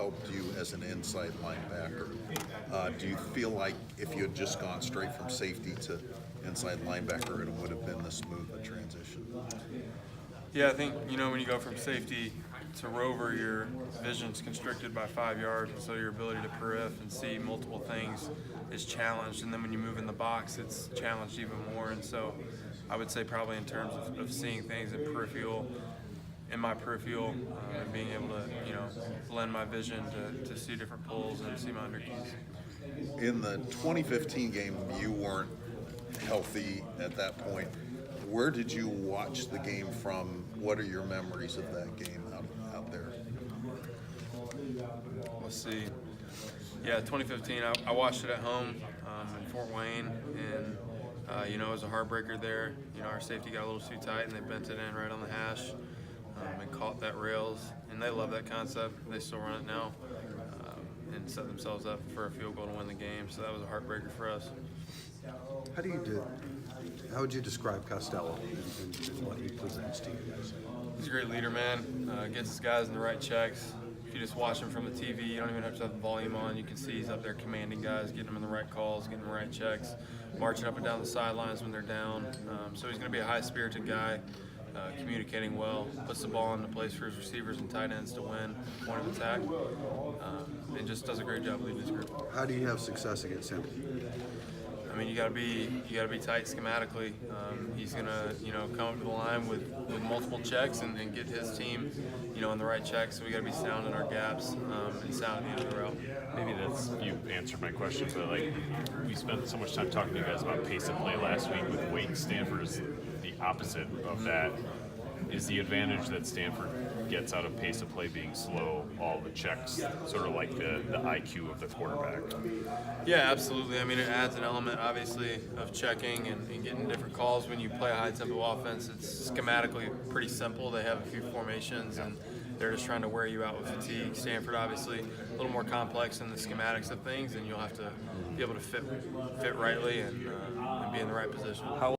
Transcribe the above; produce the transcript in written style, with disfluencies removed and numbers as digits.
helped you as an inside linebacker. Do you feel like if you had just gone straight from safety to inside linebacker, it would have been this smooth a transition? Yeah, I think, when you go from safety to rover, your vision's constricted by 5 yards, and so your ability to periph and see multiple things is challenged. And then when you move in the box, it's challenged even more. And so I would say probably in terms of seeing things in my peripheral, and being able to, blend my vision to see different pulls and see my underkeys. In the 2015 game, you weren't healthy at that point. Where did you watch the game from? What are your memories of that game out there? Let's see. Yeah, 2015, I watched it at home in Fort Wayne, and it was a heartbreaker there. Our safety got a little too tight, and they bent it in right on the hash and caught that rails. And they love that concept. They still run it now, and set themselves up for a field goal to win the game. So that was a heartbreaker for us. How would you describe Costello and what he presents to you guys? He's a great leader, man. Gets his guys in the right checks. If you just watch him from the TV, you don't even have to have the volume on. You can see he's up there commanding guys, getting them in the right calls, getting the right checks, marching up and down the sidelines when they're down. So he's going to be a high-spirited guy, communicating well, puts the ball into place for his receivers and tight ends to win point of attack, and just does a great job leading his group. How do you have success against him? I mean, you gotta be tight schematically. He's gonna, come up to the line with multiple checks and get his team, in the right checks. So we gotta be sound in our gaps and sound at the end of the route. Maybe you answered my question, but we spent so much time talking to you guys about pace of play last week with Wake. Stanford is the opposite of that. Is the advantage that Stanford gets out of pace of play being slow, all the checks, sort of like the IQ of the quarterback? Yeah, absolutely. I mean, it adds an element, obviously, of checking and getting different calls when you play a high-tempo offense. It's schematically pretty simple. They have a few formations, and they're just trying to wear you out with fatigue. Stanford, obviously, a little more complex in the schematics of things, and you'll have to be able to fit rightly and be in the right position.